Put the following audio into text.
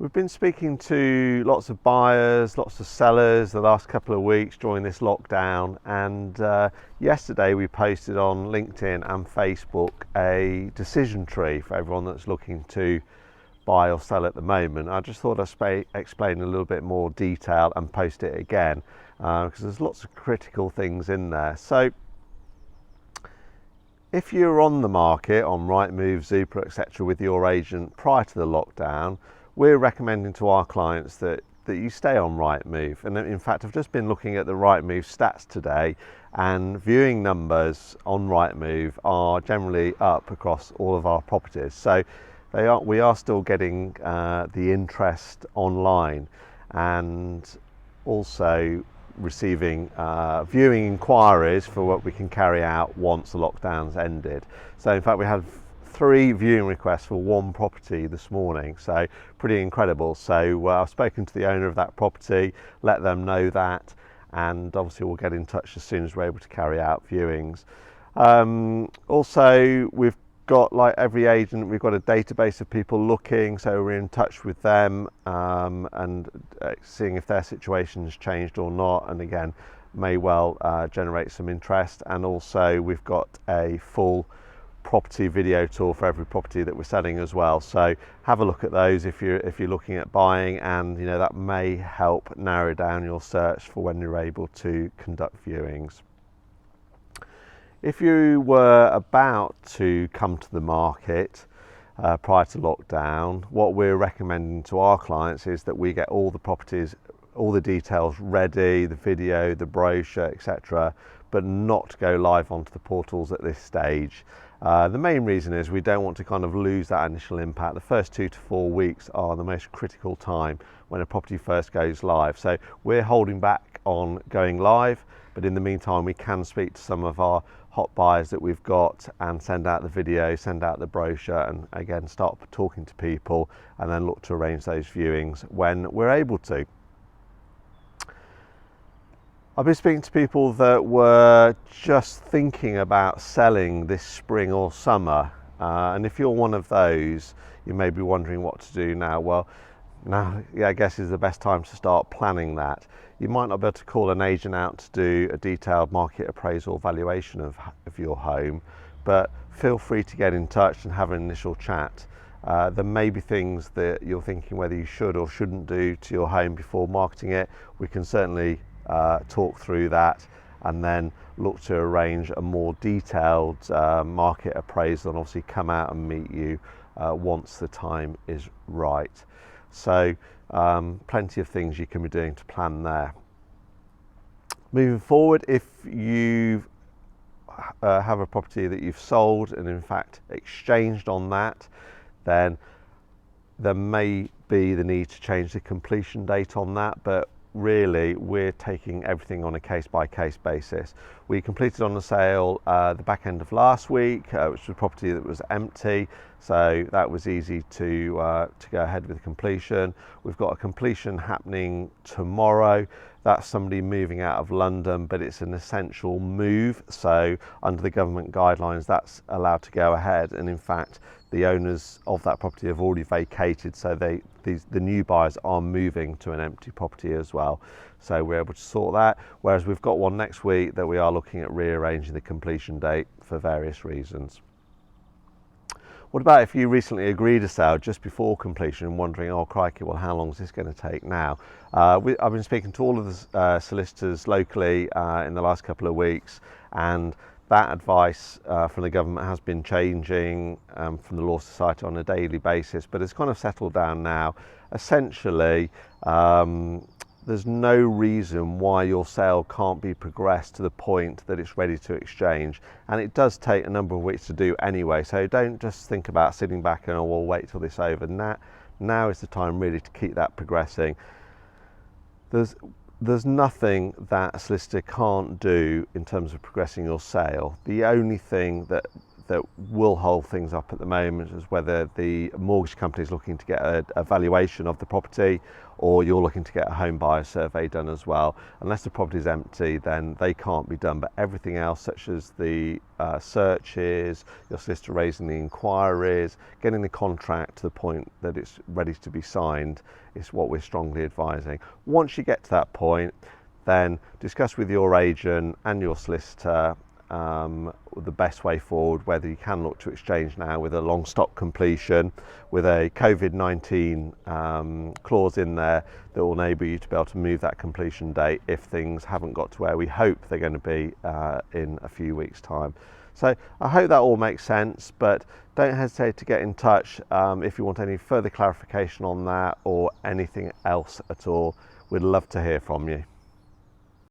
We've been speaking to lots of buyers, lots of sellers the last couple of weeks during this lockdown, and yesterday we posted on LinkedIn and Facebook a decision tree for everyone that's looking to buy or sell at the moment. I just thought I'd explain a little bit more detail and post it again because there's lots of critical things in there. So if you're on the market on Rightmove, Zoopla, etc. with your agent prior to the lockdown, we're recommending to our clients that you stay on Rightmove. And in fact, I've just been looking at the Rightmove stats today, and viewing numbers on Rightmove are generally up across all of our properties. So we are still getting the interest online, and also receiving viewing inquiries for what we can carry out once the lockdown's ended. So in fact, we had 3 viewing requests for 1 property this morning, so pretty incredible. So I've spoken to the owner of that property, let them know that, and obviously we'll get in touch as soon as we're able to carry out viewings. Also, we've got, like every agent, we've got a database of people looking, so we're in touch with them and seeing if their situation's changed or not, and again may well generate some interest. And also we've got a full property video tour for every property that we're selling as well, so have a look at those if you're looking at buying, and that may help narrow down your search for when you're able to conduct viewings. If you were about to come to the market prior to lockdown, what we're recommending to our clients is that we get all the properties, all the details ready, the video, the brochure, etc., but not go live onto the portals at this stage. The main reason is we don't want to kind of lose that initial impact. The first 2 to 4 weeks are the most critical time when a property first goes live. So we're holding back on going live, but in the meantime we can speak to some of our hot buyers that we've got and send out the video, send out the brochure, and again start talking to people, and then look to arrange those viewings when we're able to. I've been speaking to people that were just thinking about selling this spring or summer, and if you're one of those, you may be wondering what to do now. Well, now, I guess is the best time to start planning that. You might not be able to call an agent out to do a detailed market appraisal valuation of your home, but feel free to get in touch and have an initial chat. There may be things that you're thinking whether you should or shouldn't do to your home before marketing it. We can certainly talk through that and then look to arrange a more detailed market appraisal, and obviously come out and meet you once the time is right. So plenty of things you can be doing to plan there. Moving forward, if you have a property that you've sold and in fact exchanged on that, then there may be the need to change the completion date on that, but really we're taking everything on a case-by-case basis. We completed on the sale the back end of last week, which was a property that was empty, so that was easy to go ahead with completion. We've got a completion happening tomorrow. That's somebody moving out of London, but it's an essential move, so under the government guidelines that's allowed to go ahead, and in fact the owners of that property have already vacated, so the new buyers are moving to an empty property as well, so we're able to sort that. Whereas we've got one next week that we are looking at rearranging the completion date for various reasons. What about if you recently agreed a sale just before completion and wondering, oh crikey, well how long is this going to take now? I've been speaking to all of the solicitors locally in the last couple of weeks, and that advice from the government has been changing from the Law Society on a daily basis, but it's kind of settled down now. Essentially, there's no reason why your sale can't be progressed to the point that it's ready to exchange, and it does take a number of weeks to do anyway, so don't just think about sitting back and, oh, we'll wait till this is over. Now is the time really to keep that progressing. There's nothing that a solicitor can't do in terms of progressing your sale. The only thing that that will hold things up at the moment is whether the mortgage company is looking to get a valuation of the property, or you're looking to get a home buyer survey done as well. Unless the property is empty, then they can't be done, but everything else, such as the searches, your solicitor raising the inquiries, getting the contract to the point that it's ready to be signed, is what we're strongly advising. Once you get to that point, then discuss with your agent and your solicitor the best way forward, whether you can look to exchange now with a long stop completion with a COVID-19 clause in there that will enable you to be able to move that completion date if things haven't got to where we hope they're going to be in a few weeks' time. So I hope that all makes sense, but don't hesitate to get in touch if you want any further clarification on that or anything else at all. We'd love to hear from you.